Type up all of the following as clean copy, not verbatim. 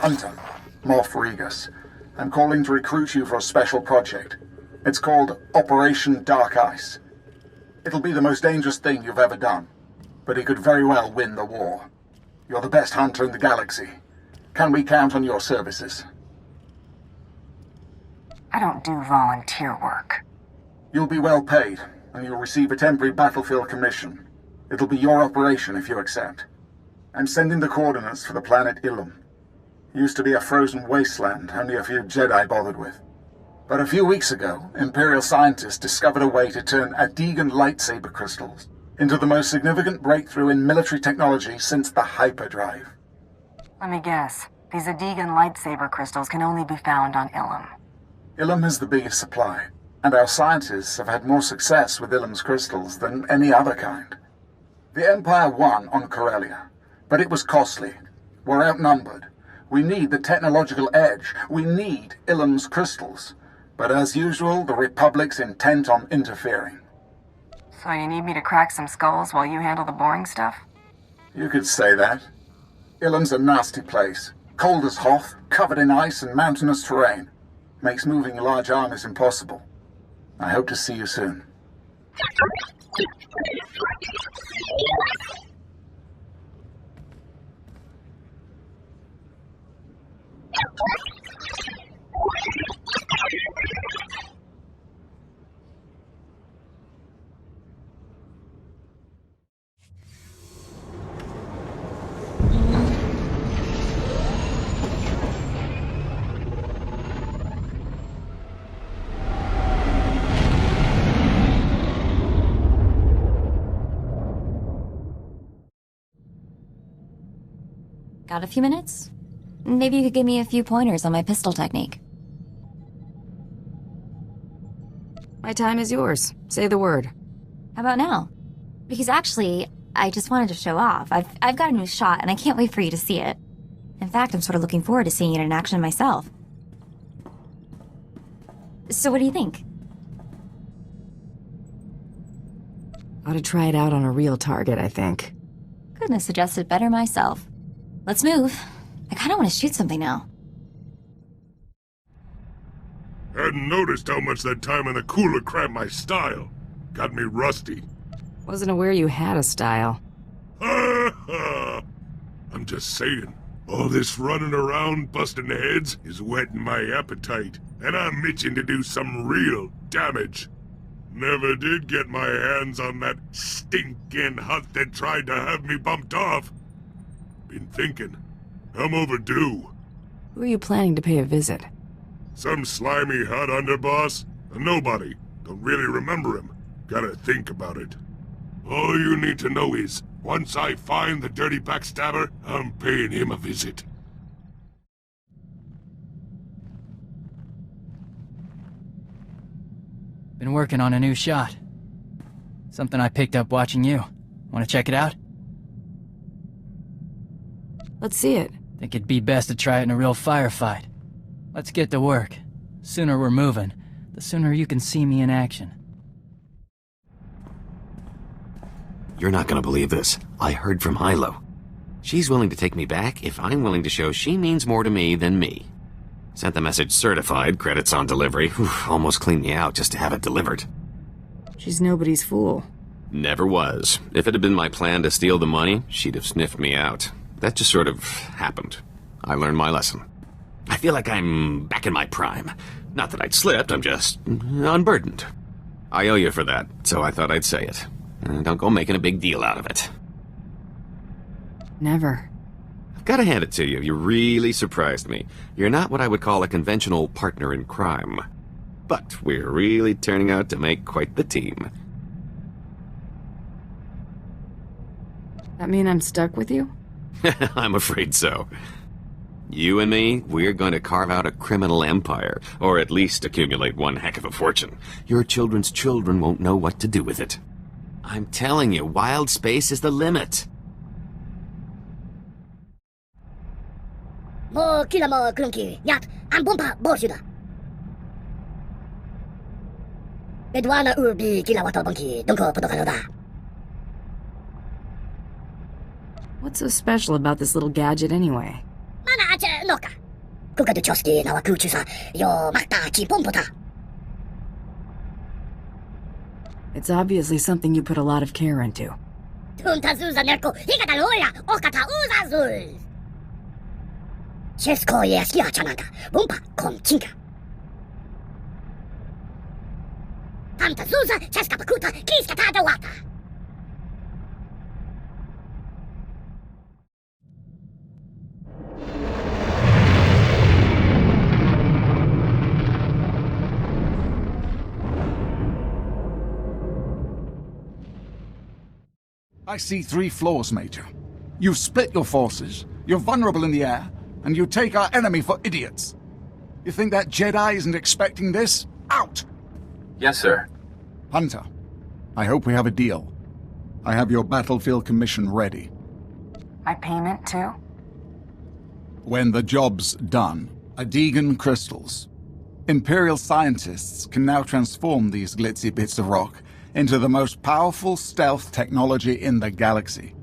hunter, Moff Regus. I'm calling to recruit you for a special project. It's called Operation Dark Ice. It'll be the most dangerous thing you've ever done, but it could very well win the war. You're the best hunter in the galaxy. Can we count on your services? I don't do volunteer work. You'll be well paid, and you'll receive a temporary battlefield commission. It'll be your operation if you accept. I'm sending the coordinates for the planet Ilum. It used to be a frozen wasteland only a few Jedi bothered with. But a few weeks ago, Imperial scientists discovered a way to turn Adegan lightsaber crystals into the most significant breakthrough in military technology since the hyperdrive. Let me guess. These Adegan lightsaber crystals can only be found on Ilum. Ilum has the biggest supply, and our scientists have had more success with Ilum's crystals than any other kind. The Empire won on Corellia, but it was costly. We're outnumbered. We need the technological edge. We need Ilum's crystals. But as usual, the Republic's intent on interfering. So you need me to crack some skulls while you handle the boring stuff? You could say that. Ilum's a nasty place. Cold as Hoth, covered in ice and mountainous terrain. Makes moving large armies impossible. I hope to see you soon. Got a few minutes? Maybe you could give me a few pointers on my pistol technique. My time is yours. Say the word. How about now? Because actually, I just wanted to show off. I've got a new shot, and I can't wait for you to see it. In fact, I'm sort of looking forward to seeing it in action myself. So what do you think? Ought to try it out on a real target, I think. Couldn't have suggested better myself. Let's move. I kind of want to shoot something now. Hadn't noticed how much that time in the cooler cramped my style. Got me rusty. Wasn't aware you had a style. Ha ha! I'm just saying, all this running around busting heads is whetting my appetite, and I'm itching to do some real damage. Never did get my hands on that stinking hut that tried to have me bumped off. Been thinking, I'm overdue. Who are you planning to pay a visit? Some slimy hut underboss? A nobody. Don't really remember him. Gotta think about it. All you need to know is, once I find the dirty backstabber, I'm paying him a visit. Been working on a new shot. Something I picked up watching you. Want to check it out? Let's see it. Think it'd be best to try it in a real firefight. Let's get to work. Sooner we're moving, the sooner you can see me in action. You're not gonna believe this. I heard from Hilo. She's willing to take me back if I'm willing to show she means more to me than me. Sent the message certified, credits on delivery. Almost cleaned me out just to have it delivered. She's nobody's fool. Never was. If it had been my plan to steal the money, she'd have sniffed me out. That just sort of happened. I learned my lesson. I feel like I'm back in my prime. Not that I'd slipped, I'm just unburdened. I owe you for that, so I thought I'd say it. Don't go making a big deal out of it. Never. I've gotta hand it to you, you really surprised me. You're not what I would call a conventional partner in crime. But we're really turning out to make quite the team. That mean I'm stuck with you? I'm afraid so. You and me, we're going to carve out a criminal empire, or at least accumulate one heck of a fortune. Your children's children won't know what to do with it. I'm telling you, wild space is the limit. Mo kila mo klunki, yat, an bumpa borshuda. Bedwana urbi kila wato bunki, dunko potokanoda. What's so special about this little gadget anyway? Mana ache noka. Kukadutchoski na wakuchusa, yo makta chi pomputa. It's obviously something you put a lot of care into. Tuntazuza nerko, higadaloya, okata uzazul. Chesko yeskia chanaka, bumpa kon chinka. Tantazuza, cheska pakuta, kiskata wata. I see 3 flaws, Major. You've split your forces, you're vulnerable in the air, and you take our enemy for idiots. You think that Jedi isn't expecting this? Out! Yes, sir. Hunter, I hope we have a deal. I have your battlefield commission ready. My payment, too? When the job's done, Adegan crystals. Imperial scientists can now transform these glitzy bits of rock into the most powerful stealth technology in the galaxy.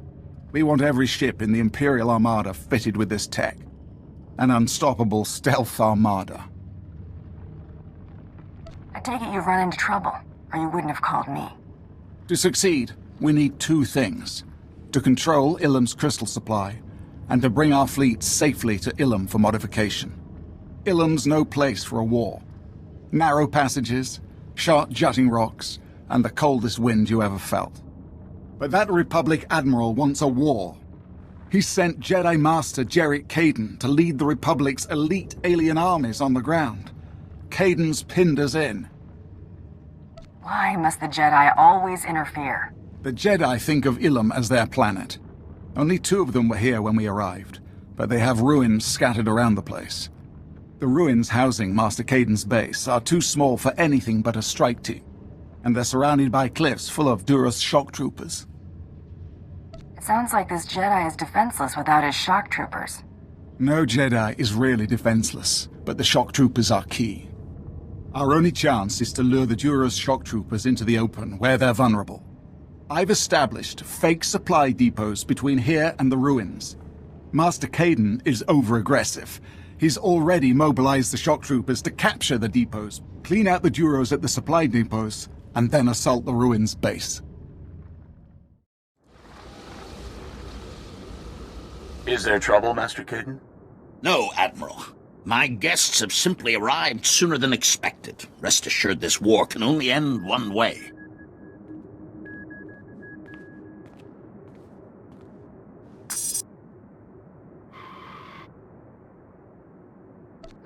We want every ship in the Imperial Armada fitted with this tech. An unstoppable stealth armada. I take it you've run into trouble, or you wouldn't have called me. To succeed, we need 2 things. To control Ilum's crystal supply, and to bring our fleet safely to Ilum for modification. Ilum's no place for a war. Narrow passages, sharp jutting rocks, and the coldest wind you ever felt. But that Republic Admiral wants a war. He sent Jedi Master Jarek Kaidan to lead the Republic's elite alien armies on the ground. Kaidan's pinned us in. Why must the Jedi always interfere? The Jedi think of Ilum as their planet. Only 2 of them were here when we arrived, but they have ruins scattered around the place. The ruins housing Master Kaidan's base are too small for anything but a strike team, and they're surrounded by cliffs full of Duras shock troopers. It sounds like this Jedi is defenseless without his shock troopers. No Jedi is really defenseless, but the shock troopers are key. Our only chance is to lure the Duras shock troopers into the open, where they're vulnerable. I've established fake supply depots between here and the ruins. Master Kaidan is over-aggressive. He's already mobilized the shock troopers to capture the depots, clean out the Duros at the supply depots, and then assault the ruins base. Is there trouble, Master Kaidan? No, Admiral. My guests have simply arrived sooner than expected. Rest assured this war can only end one way.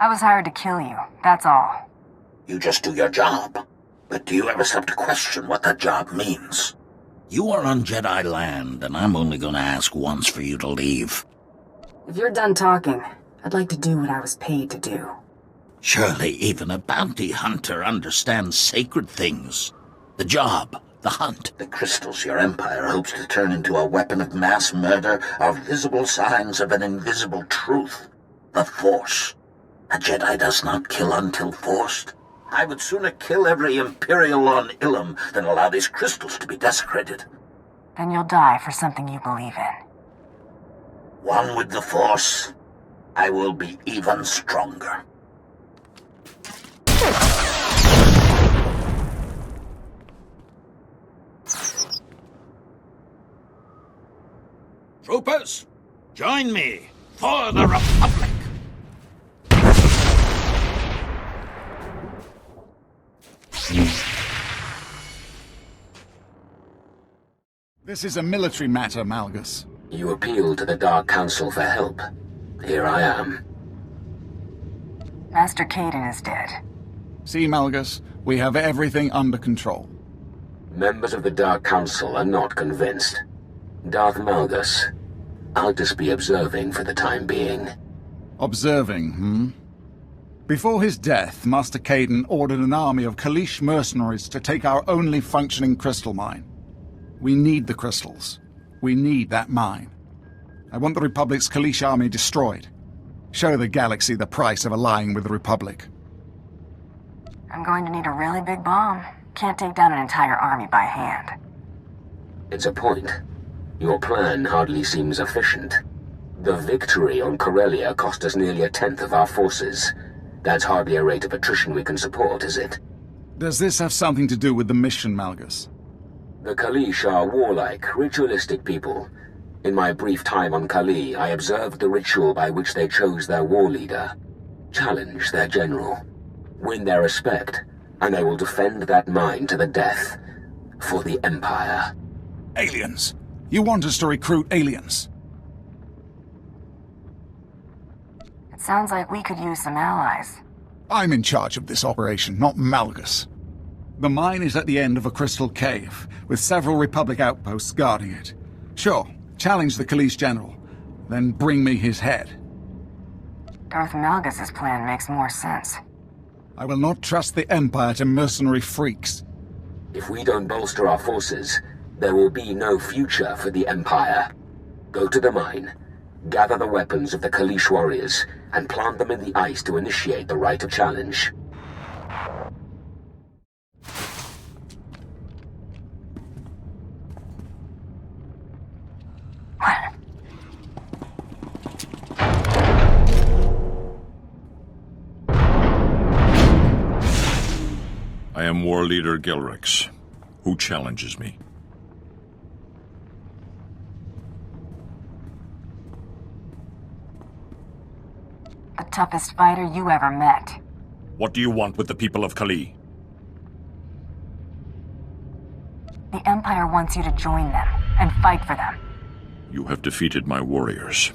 I was hired to kill you, that's all. You just do your job. But do you ever stop to question what that job means? You are on Jedi land, and I'm only going to ask once for you to leave. If you're done talking, I'd like to do what I was paid to do. Surely even a bounty hunter understands sacred things. The job, the hunt. The crystals your empire hopes to turn into a weapon of mass murder are visible signs of an invisible truth. The Force. A Jedi does not kill until forced. I would sooner kill every Imperial on Ilum than allow these crystals to be desecrated. Then you'll die for something you believe in. One with the Force, I will be even stronger. Troopers, join me for the Republic! This is a military matter, Malgus. You appealed to the Dark Council for help. Here I am. Master Kaidan is dead. See, Malgus, we have everything under control. Members of the Dark Council are not convinced. Darth Malgus, I'll just be observing for the time being. Observing, hmm? Before his death, Master Kaidan ordered an army of Kalish mercenaries to take our only functioning crystal mine. We need the crystals. We need that mine. I want the Republic's Kalish army destroyed. Show the galaxy the price of allying with the Republic. I'm going to need a really big bomb. Can't take down an entire army by hand. It's a point. Your plan hardly seems efficient. The victory on Corellia cost us nearly a tenth of our forces. That's hardly a rate of attrition we can support, is it? Does this have something to do with the mission, Malgus? The Kalish are warlike, ritualistic people. In my brief time on Kali, I observed the ritual by which they chose their war leader. Challenge their general. Win their respect, and they will defend that mine to the death. For the Empire. Aliens! You want us to recruit aliens? It sounds like we could use some allies. I'm in charge of this operation, not Malgus. The mine is at the end of a crystal cave, with several Republic outposts guarding it. Sure, challenge the Kalish general, then bring me his head. Darth Malgus's plan makes more sense. I will not trust the Empire to mercenary freaks. If we don't bolster our forces, there will be no future for the Empire. Go to the mine, gather the weapons of the Kalish warriors, and plant them in the ice to initiate the rite of challenge. I am War Leader Gilrix. Who challenges me? The toughest fighter you ever met. What do you want with the people of Kali? The Empire wants you to join them and fight for them. You have defeated my warriors.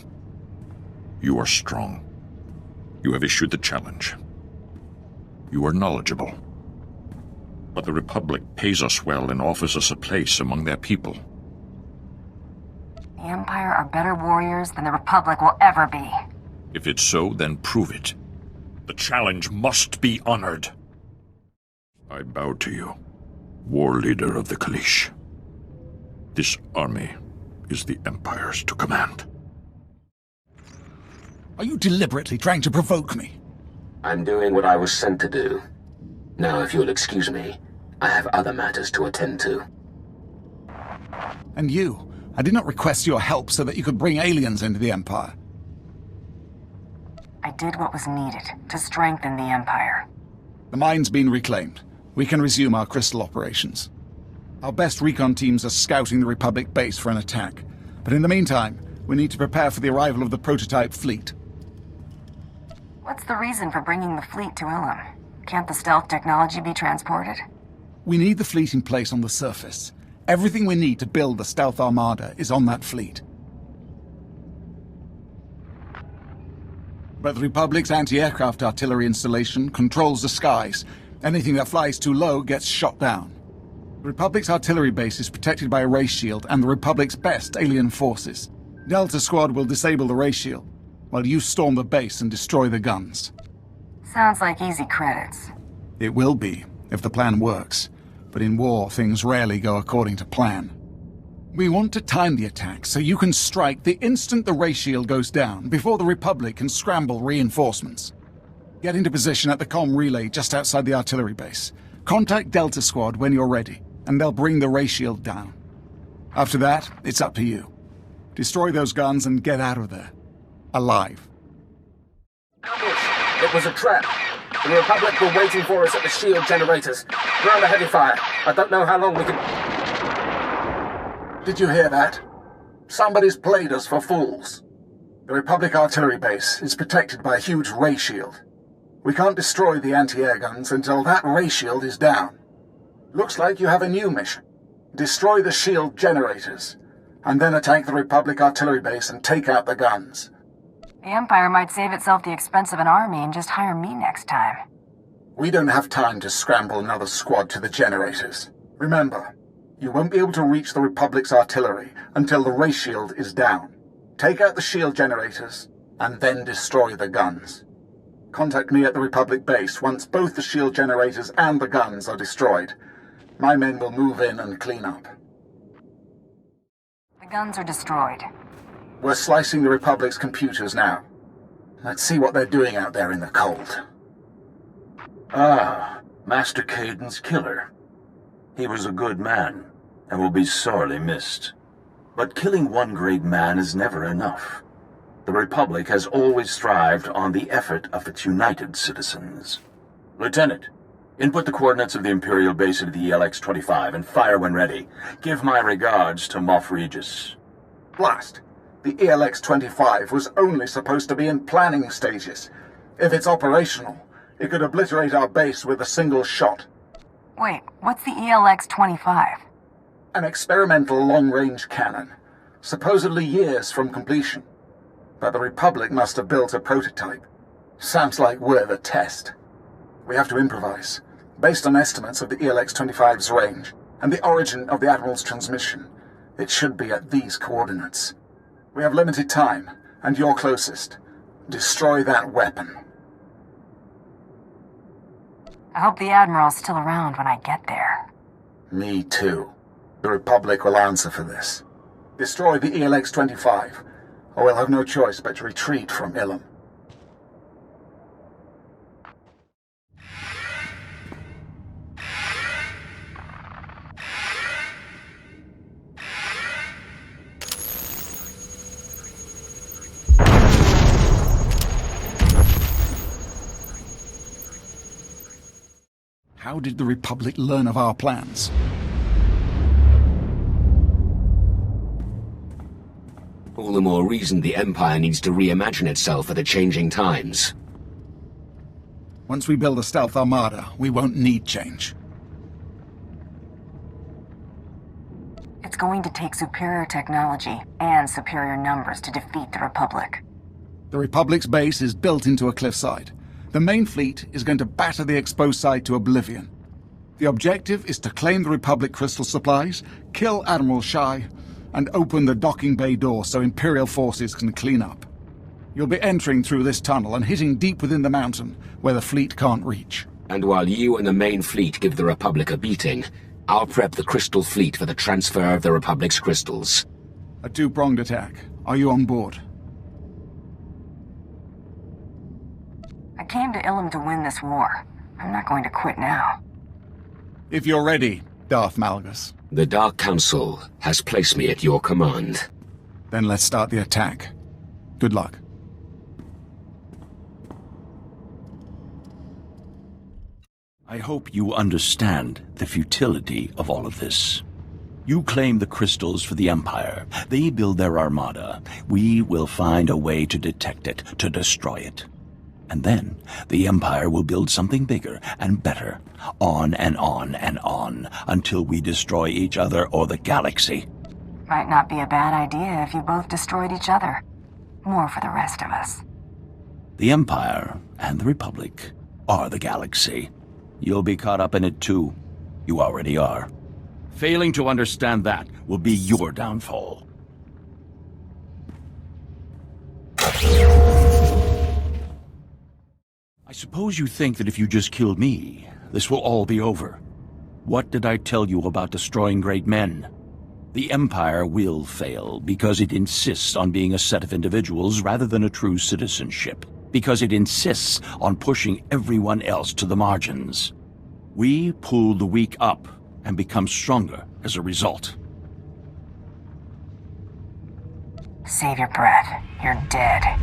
You are strong. You have issued the challenge. You are knowledgeable. But the Republic pays us well and offers us a place among their people. The Empire are better warriors than the Republic will ever be. If it's so, then prove it. The challenge must be honored. I bow to you, War Leader of the Kalish. This army is the Empire's to command. Are you deliberately trying to provoke me? I'm doing what I was sent to do. Now, if you'll excuse me, I have other matters to attend to. And you? I did not request your help so that you could bring aliens into the Empire. I did what was needed to strengthen the Empire. The mine's been reclaimed. We can resume our crystal operations. Our best recon teams are scouting the Republic base for an attack. But in the meantime, we need to prepare for the arrival of the prototype fleet. What's the reason for bringing the fleet to Ilum? Can't the stealth technology be transported? We need the fleet in place on the surface. Everything we need to build the stealth armada is on that fleet. But the Republic's anti-aircraft artillery installation controls the skies. Anything that flies too low gets shot down. The Republic's artillery base is protected by a ray shield and the Republic's best alien forces. Delta Squad will disable the ray shield, while you storm the base and destroy the guns. Sounds like easy credits. It will be, if the plan works. But in war, things rarely go according to plan. We want to time the attack so you can strike the instant the ray shield goes down, before the Republic can scramble reinforcements. Get into position at the comm relay just outside the artillery base. Contact Delta Squad when you're ready, and they'll bring the ray shield down. After that, it's up to you. Destroy those guns and get out of there. Alive. It was a trap. The Republic were waiting for us at the shield generators. We're under heavy fire. I don't know how long we can... Did you hear that? Somebody's played us for fools. The Republic artillery base is protected by a huge ray shield. We can't destroy the anti-air guns until that ray shield is down. Looks like you have a new mission. Destroy the shield generators, and then attack the Republic artillery base and take out the guns. The Empire might save itself the expense of an army and just hire me next time. We don't have time to scramble another squad to the generators. Remember, you won't be able to reach the Republic's artillery until the ray shield is down. Take out the shield generators, and then destroy the guns. Contact me at the Republic base once both the shield generators and the guns are destroyed. My men will move in and clean up. The guns are destroyed. We're slicing the Republic's computers now. Let's see what they're doing out there in the cold. Ah, Master Caden's killer. He was a good man, and will be sorely missed. But killing one great man is never enough. The Republic has always thrived on the effort of its united citizens. Lieutenant, input the coordinates of the Imperial base into the ELX-25 and fire when ready. Give my regards to Moff Regis. Blast! The ELX-25 was only supposed to be in planning stages. If it's operational, it could obliterate our base with a single shot. Wait, what's the ELX-25? An experimental long-range cannon, supposedly years from completion. But the Republic must have built a prototype. Sounds like we're the test. We have to improvise, based on estimates of the ELX-25's range and the origin of the Admiral's transmission. It should be at these coordinates. We have limited time, and you're closest. Destroy that weapon. I hope the Admiral's still around when I get there. Me too. The Republic will answer for this. Destroy the ELX-25, or we'll have no choice but to retreat from Ilum. How did the Republic learn of our plans? All the more reason the Empire needs to reimagine itself for the changing times. Once we build a stealth armada, we won't need change. It's going to take superior technology and superior numbers to defeat the Republic. The Republic's base is built into a cliffside. The main fleet is going to batter the exposed side to oblivion. The objective is to claim the Republic crystal supplies, kill Admiral Shai, and open the docking bay door so Imperial forces can clean up. You'll be entering through this tunnel and hitting deep within the mountain, where the fleet can't reach. And while you and the main fleet give the Republic a beating, I'll prep the Crystal Fleet for the transfer of the Republic's crystals. A two-pronged attack. Are you on board? I came to Ilum to win this war. I'm not going to quit now. If you're ready, Darth Malgus. The Dark Council has placed me at your command. Then let's start the attack. Good luck. I hope you understand the futility of all of this. You claim the crystals for the Empire. They build their armada. We will find a way to detect it, to destroy it. And then the Empire will build something bigger and better, on and on and on, until we destroy each other or the galaxy. Might not be a bad idea if you both destroyed each other. More for the rest of us. The Empire and the Republic are the galaxy. You'll be caught up in it too. You already are. Failing to understand that will be your downfall. I suppose you think that if you just killed me, this will all be over. What did I tell you about destroying great men? The Empire will fail because it insists on being a set of individuals rather than a true citizenship. Because it insists on pushing everyone else to the margins. We pull the weak up and become stronger as a result. Save your breath. You're dead.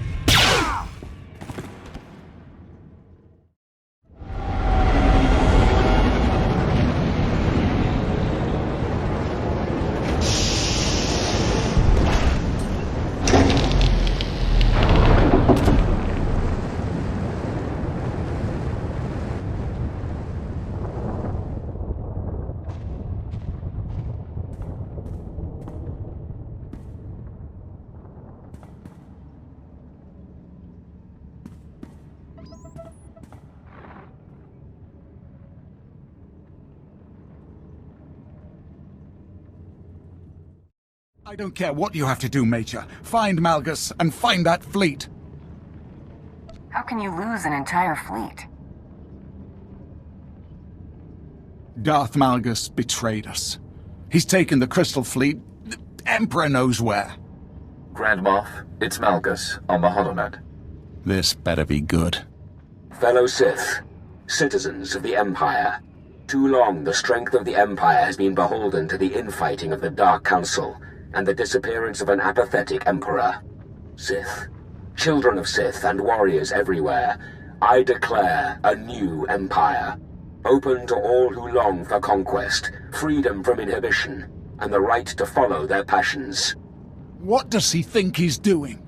I don't care what you have to do, Major. Find Malgus and find that fleet. How can you lose an entire fleet? Darth Malgus betrayed us. He's taken the Crystal Fleet, the Emperor knows where. Grand Moff, it's Malgus on the HoloNet. This better be good. Fellow Sith, citizens of the Empire, too long the strength of the Empire has been beholden to the infighting of the Dark Council and the disappearance of an apathetic Emperor. Sith, Children of Sith and warriors everywhere, I declare a new empire. Open to all who long for conquest, freedom from inhibition, and the right to follow their passions. What does he think he's doing?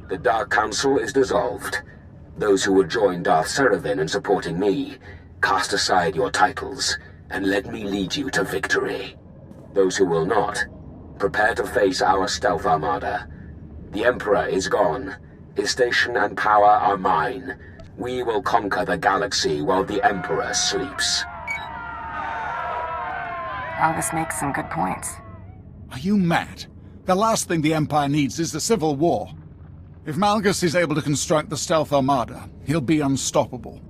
The Dark Council is dissolved. Those who would join Darth Seraphim in supporting me, cast aside your titles, and let me lead you to victory. Those who will not, prepare to face our stealth armada. The Emperor is gone. His station and power are mine. We will conquer the galaxy while the Emperor sleeps. Malgus makes some good points. Are you mad? The last thing the Empire needs is a civil war. If Malgus is able to construct the stealth armada, he'll be unstoppable.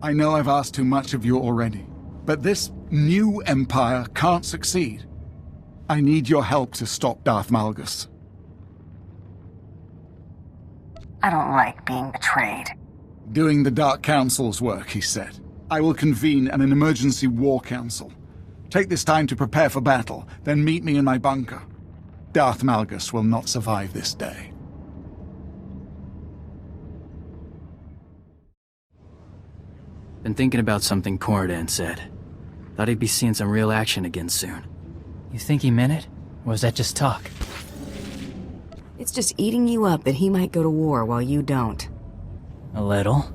I know I've asked too much of you already, but this new Empire can't succeed. I need your help to stop Darth Malgus. I don't like being betrayed. Doing the Dark Council's work, he said. I will convene an emergency war council. Take this time to prepare for battle, then meet me in my bunker. Darth Malgus will not survive this day. Been thinking about something Corridan said. Thought he'd be seeing some real action again soon. You think he meant it? Or was that just talk? It's just eating you up that he might go to war while you don't. A little.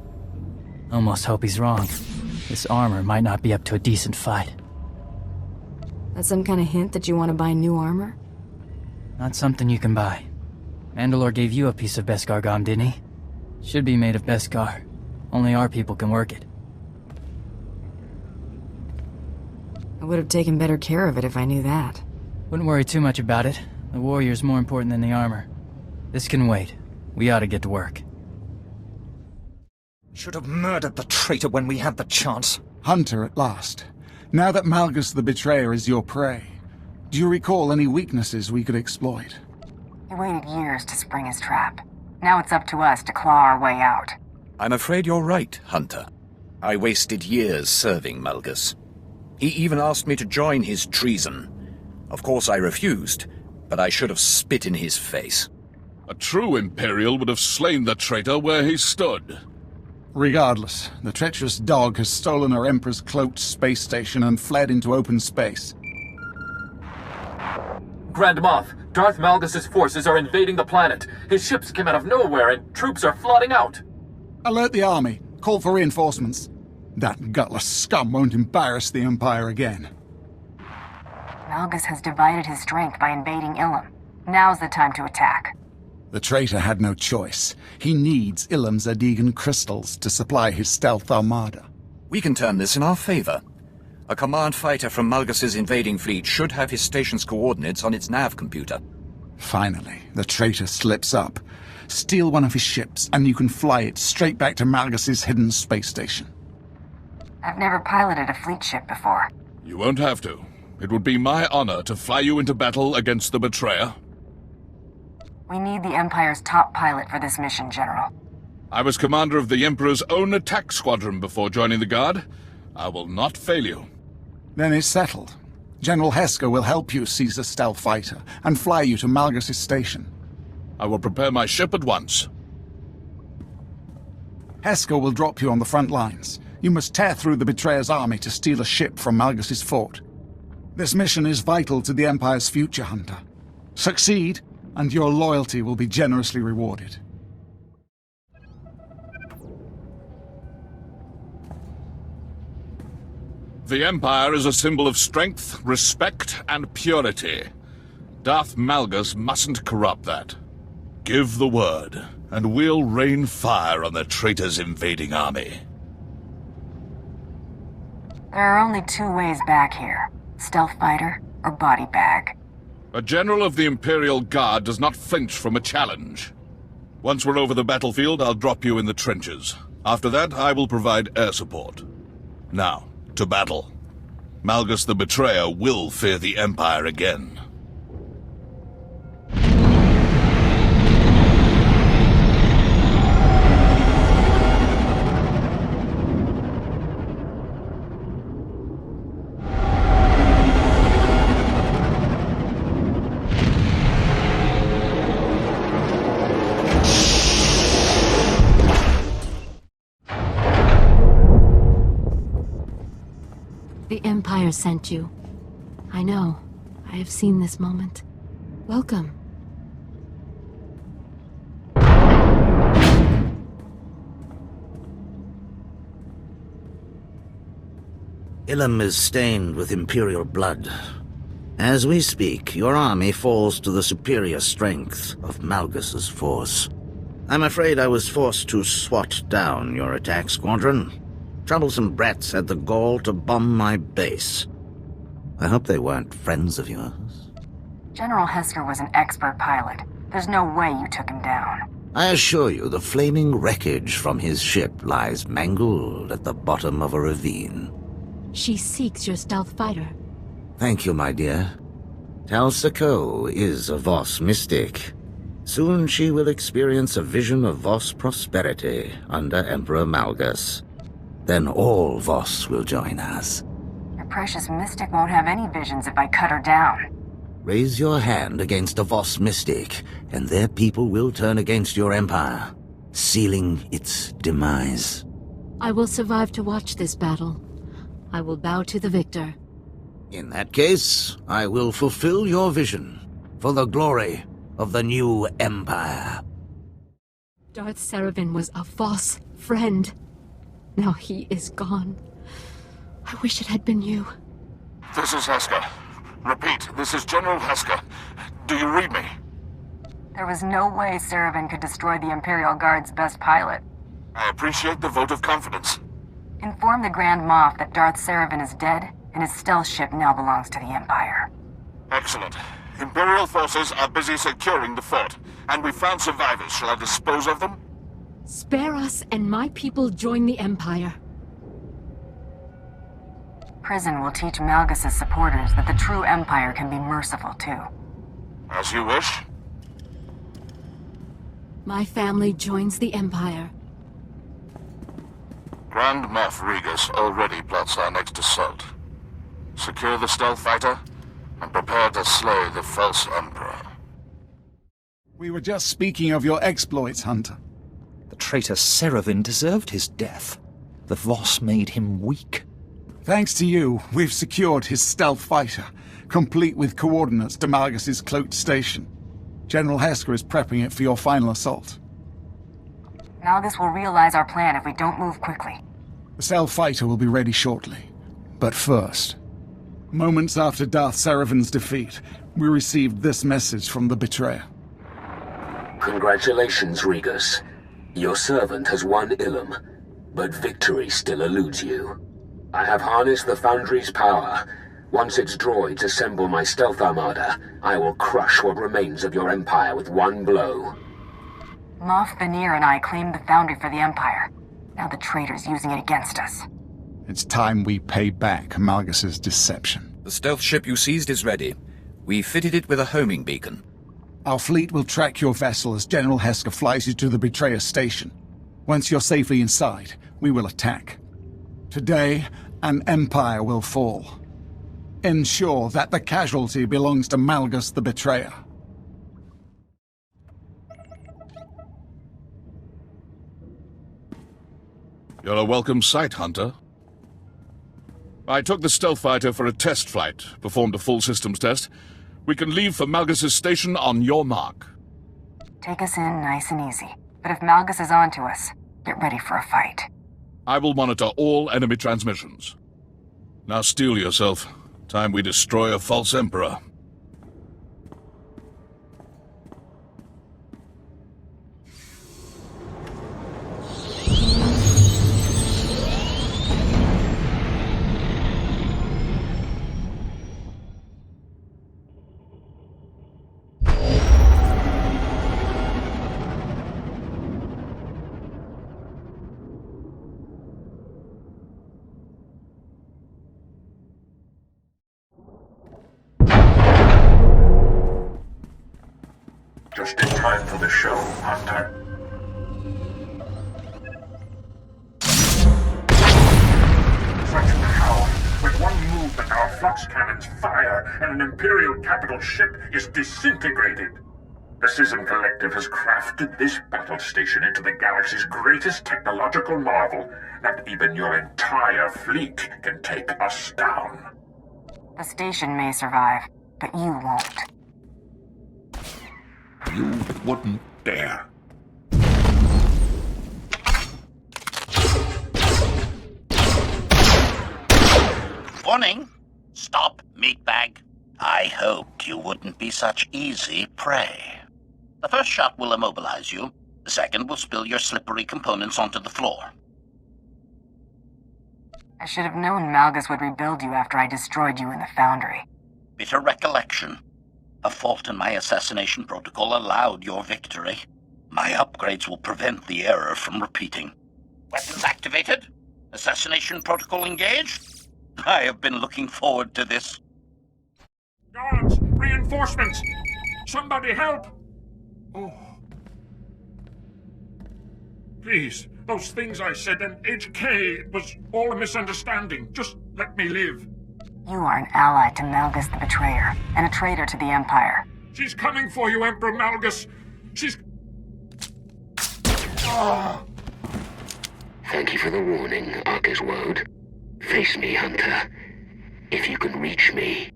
Almost hope he's wrong. This armor might not be up to a decent fight. That's some kind of hint that you want to buy new armor? Not something you can buy. Mandalore gave you a piece of Beskar Gom, didn't he? Should be made of Beskar. Only our people can work it. I would have taken better care of it if I knew that. Wouldn't worry too much about it. The warrior's more important than the armor. This can wait. We ought to get to work. Should have murdered the traitor when we had the chance. Hunter at last. Now that Malgus the Betrayer is your prey, do you recall any weaknesses we could exploit? He waited years to spring his trap. Now it's up to us to claw our way out. I'm afraid you're right, Hunter. I wasted years serving Malgus. He even asked me to join his treason. Of course I refused, but I should have spit in his face. A true Imperial would have slain the traitor where he stood. Regardless, the treacherous dog has stolen our Emperor's cloaked space station and fled into open space. Grand Moff, Darth Malgus' forces are invading the planet. His ships came out of nowhere and troops are flooding out. Alert the army. Call for reinforcements. That gutless scum won't embarrass the Empire again. Malgus has divided his strength by invading Ilum. Now's the time to attack. The traitor had no choice. He needs Ilum's Adegan crystals to supply his stealth armada. We can turn this in our favor. A command fighter from Malgus' invading fleet should have his station's coordinates on its nav computer. Finally, the traitor slips up. Steal one of his ships, and you can fly it straight back to Malgus' hidden space station. I've never piloted a fleet ship before. You won't have to. It would be my honor to fly you into battle against the Betrayer. We need the Empire's top pilot for this mission, General. I was commander of the Emperor's own attack squadron before joining the Guard. I will not fail you. Then it's settled. General Heska will help you seize the stealth fighter and fly you to Malgus' station. I will prepare my ship at once. Heska will drop you on the front lines. You must tear through the Betrayer's army to steal a ship from Malgus' fort. This mission is vital to the Empire's future, Hunter. Succeed, and your loyalty will be generously rewarded. The Empire is a symbol of strength, respect, and purity. Darth Malgus mustn't corrupt that. Give the word, and we'll rain fire on the traitor's invading army. There are only two ways back here. Stealth fighter or body bag. A general of the Imperial Guard does not flinch from a challenge. Once we're over the battlefield, I'll drop you in the trenches. After that, I will provide air support. Now, to battle. Malgus the Betrayer will fear the Empire again. The Empire sent you. I know. I have seen this moment. Welcome. Ilum is stained with Imperial blood. As we speak, your army falls to the superior strength of Malgus's force. I'm afraid I was forced to SWAT down your attack squadron. Troublesome brats had the gall to bomb my base. I hope they weren't friends of yours. General Hesker was an expert pilot. There's no way you took him down. I assure you, the flaming wreckage from his ship lies mangled at the bottom of a ravine. She seeks your stealth fighter. Thank you, my dear. Talsako is a Voss mystic. Soon she will experience a vision of Voss prosperity under Emperor Malgus. Then all Voss will join us. Your precious mystic won't have any visions if I cut her down. Raise your hand against a Voss mystic, and their people will turn against your empire, sealing its demise. I will survive to watch this battle. I will bow to the victor. In that case, I will fulfill your vision for the glory of the new empire. Darth Seravan was a Voss friend. Now he is gone. I wish it had been you. This is Hesker. Repeat, this is General Hesker. Do you read me? There was no way Seravan could destroy the Imperial Guard's best pilot. I appreciate the vote of confidence. Inform the Grand Moff that Darth Seravan is dead, and his stealth ship now belongs to the Empire. Excellent. Imperial forces are busy securing the fort, and we found survivors. Shall I dispose of them? Spare us, and my people join the Empire. Prison will teach Malgus's supporters that the true Empire can be merciful too. As you wish. My family joins the Empire. Grand Moff Regus already plots our next assault. Secure the stealth fighter, and prepare to slay the false Emperor. We were just speaking of your exploits, Hunter. The traitor Seravan deserved his death. The Voss made him weak. Thanks to you, we've secured his stealth fighter, complete with coordinates to Malgus's cloaked station. General Hesker is prepping it for your final assault. Malgus will realize our plan if we don't move quickly. The stealth fighter will be ready shortly. But first, moments after Darth Seravan's defeat, we received this message from the betrayer. Congratulations, Regus. Your servant has won Ilum, but victory still eludes you. I have harnessed the Foundry's power. Once its droids assemble my stealth armada, I will crush what remains of your empire with one blow. Moff Veneer and I claimed the Foundry for the Empire. Now the traitor's using it against us. It's time we pay back Malgus's deception. The stealth ship you seized is ready. We fitted it with a homing beacon. Our fleet will track your vessel as General Hesker flies you to the betrayer's station. Once you're safely inside, we will attack. Today, an empire will fall. Ensure that the casualty belongs to Malgus the Betrayer. You're a welcome sight, Hunter. I took the stealth fighter for a test flight, performed a full systems test. We can leave for Malgus's station on your mark. Take us in nice and easy. But if Malgus is onto us, get ready for a fight. I will monitor all enemy transmissions. Now steel yourself. Time we destroy a false emperor. Just in time for the show, Hunter. Such power! With one movement, our flux cannons fire, and an Imperial capital ship is disintegrated. The Schism Collective has crafted this battle station into the galaxy's greatest technological marvel, and even your entire fleet can take us down. The station may survive, but you won't. You wouldn't dare. Warning! Stop, meatbag. I hoped you wouldn't be such easy prey. The first shot will immobilize you. The second will spill your slippery components onto the floor. I should have known Malgus would rebuild you after I destroyed you in the foundry. Bitter recollection. A fault in my assassination protocol allowed your victory. My upgrades will prevent the error from repeating. Weapons activated? Assassination protocol engaged? I have been looking forward to this. Guards! Reinforcements! Somebody help! Oh. Please, those things I said and HK, it was all a misunderstanding. Just let me live. You are an ally to Malgus the Betrayer, and a traitor to the Empire. She's coming for you, Emperor Malgus! She's... Oh. Thank you for the warning, Arcus Woad. Face me, Hunter. If you can reach me.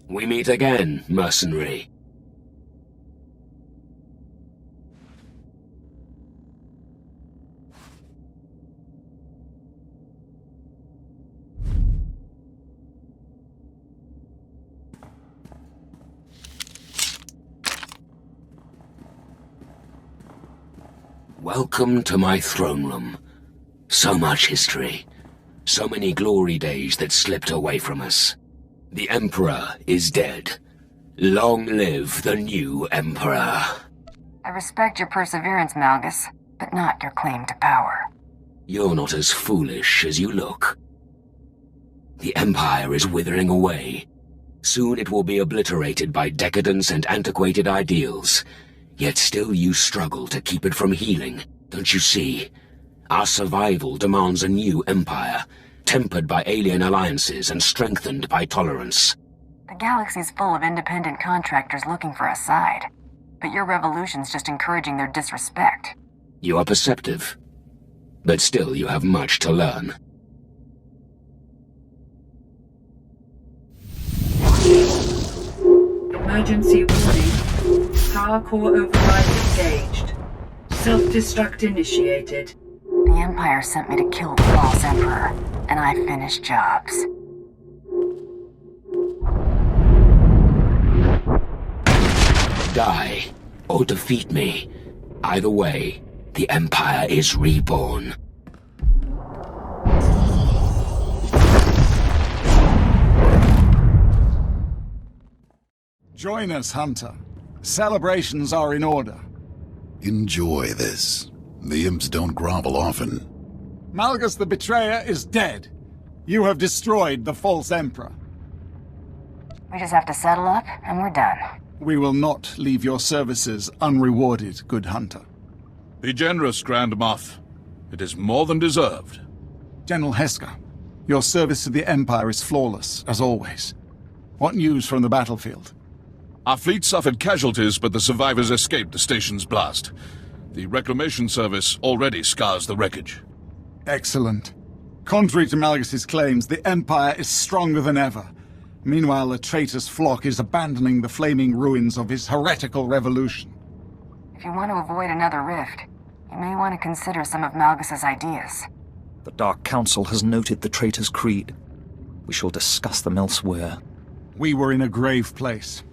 We meet again, mercenary. Welcome to my throne room. So much history. So many glory days that slipped away from us. The Emperor is dead. Long live the new Emperor. I respect your perseverance, Malgus, but not your claim to power. You're not as foolish as you look. The Empire is withering away. Soon it will be obliterated by decadence and antiquated ideals. Yet still you struggle to keep it from healing, don't you see? Our survival demands a new empire, tempered by alien alliances and strengthened by tolerance. The galaxy's full of independent contractors looking for a side, but your revolution's just encouraging their disrespect. You are perceptive, but still you have much to learn. Emergency warning. Power core override engaged. Self-destruct initiated. The Empire sent me to kill the false Emperor, and I finished jobs. Die, or defeat me. Either way, the Empire is reborn. Join us, Hunter. Celebrations are in order. Enjoy this. The imps don't grovel often. Malgus the Betrayer is dead. You have destroyed the false Emperor. We just have to settle up, and we're done. We will not leave your services unrewarded, good Hunter. Be generous, Grand Moff. It is more than deserved. General Heska, your service to the Empire is flawless, as always. What news from the battlefield? Our fleet suffered casualties, but the survivors escaped the station's blast. The Reclamation Service already scars the wreckage. Excellent. Contrary to Malgus's claims, the Empire is stronger than ever. Meanwhile, the traitor's flock is abandoning the flaming ruins of his heretical revolution. If you want to avoid another rift, you may want to consider some of Malgus's ideas. The Dark Council has noted the traitor's creed. We shall discuss them elsewhere. We were in a grave place.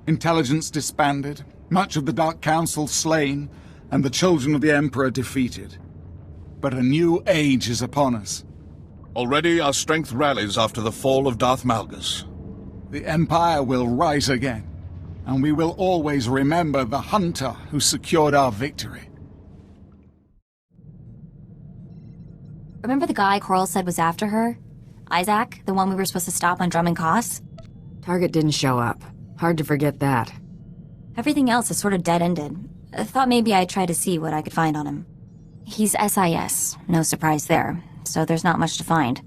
Intelligence disbanded, much of the Dark Council slain, and the children of the Emperor defeated. But a new age is upon us. Already our strength rallies after the fall of Darth Malgus. The Empire will rise again, and we will always remember the Hunter who secured our victory. Remember the guy Coral said was after her? Isaac, the one we were supposed to stop on Drum and Koss? Target didn't show up. Hard to forget that. Everything else is sort of dead-ended. I thought maybe I'd try to see what I could find on him. He's SIS, no surprise there, so there's not much to find.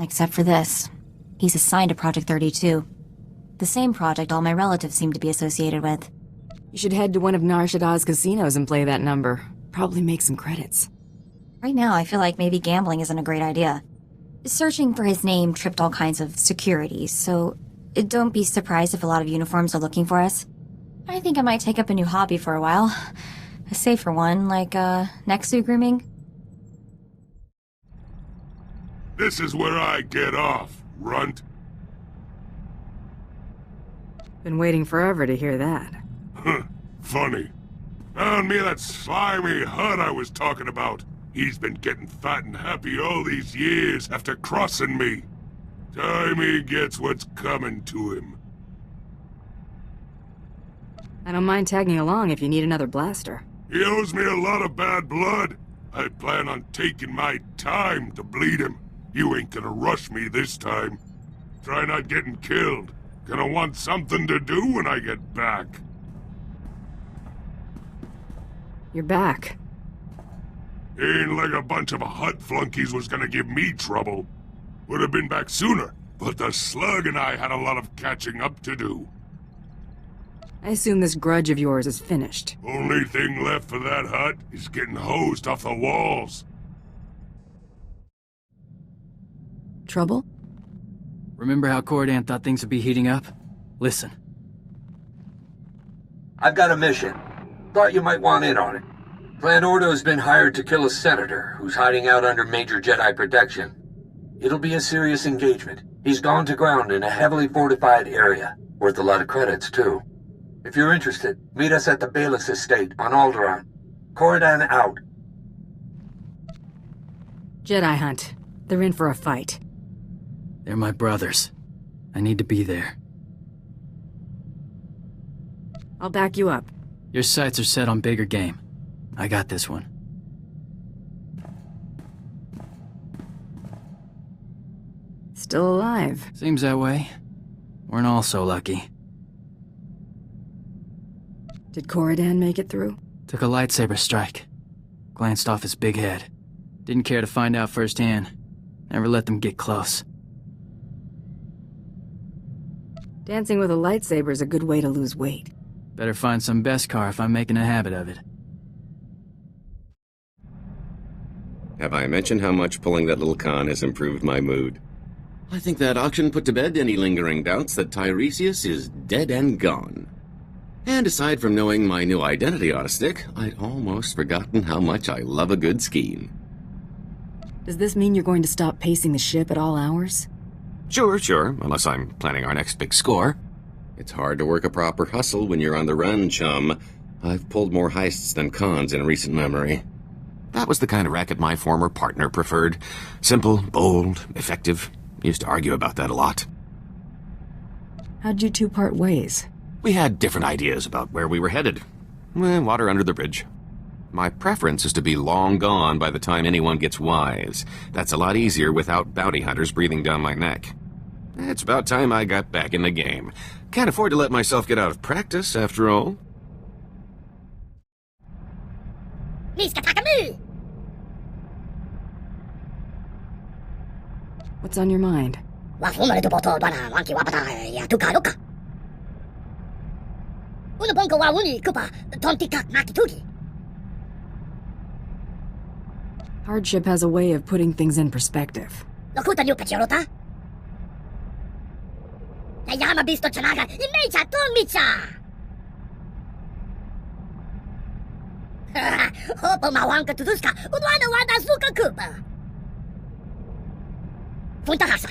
Except for this. He's assigned to Project 32. The same project all my relatives seem to be associated with. You should head to one of Nar Shaddad's casinos and play that number. Probably make some credits. Right now, I feel like maybe gambling isn't a great idea. Searching for his name tripped all kinds of security, so don't be surprised if a lot of uniforms are looking for us. I think I might take up a new hobby for a while. A safer one, like, next-suit grooming. This is where I get off, runt. Been waiting forever to hear that. Funny. Found me that slimy Hut I was talking about. He's been getting fat and happy all these years after crossing me. Time he gets what's coming to him. I don't mind tagging along if you need another blaster. He owes me a lot of bad blood. I plan on taking my time to bleed him. You ain't gonna rush me this time. Try not getting killed. Gonna want something to do when I get back. You're back. Ain't like a bunch of Hut flunkies was gonna give me trouble. Would have been back sooner, but the slug and I had a lot of catching up to do. I assume this grudge of yours is finished. Only thing left for that Hut is getting hosed off the walls. Trouble? Remember how Cordan thought things would be heating up? Listen. I've got a mission. Thought you might want in on it. Clan Ordo's been hired to kill a senator who's hiding out under major Jedi protection. It'll be a serious engagement. He's gone to ground in a heavily fortified area. Worth a lot of credits, too. If you're interested, meet us at the Bayless Estate on Alderaan. Cordan out. Jedi hunt. They're in for a fight. They're my brothers. I need to be there. I'll back you up. Your sights are set on bigger game. I got this one. Still alive. Seems that way. Weren't all so lucky. Did Cordan make it through? Took a lightsaber strike. Glanced off his big head. Didn't care to find out firsthand. Never let them get close. Dancing with a lightsaber is a good way to lose weight. Better find some Beskar if I'm making a habit of it. Have I mentioned how much pulling that little con has improved my mood? I think that auction put to bed any lingering doubts that Tiresias is dead and gone. And aside from knowing my new identity on a stick, I'd almost forgotten how much I love a good scheme. Does this mean you're going to stop pacing the ship at all hours? Sure, unless I'm planning our next big score. It's hard to work a proper hustle when you're on the run, chum. I've pulled more heists than cons in recent memory. That was the kind of racket my former partner preferred. Simple, bold, effective. Used to argue about that a lot. How'd you two part ways? We had different ideas about where we were headed. Water under the bridge. My preference is to be long gone by the time anyone gets wise. That's a lot easier without bounty hunters breathing down my neck. It's about time I got back in the game. Can't afford to let myself get out of practice, after all. What's on your mind? Hardship has a way of putting things in perspective. Punta Hasa.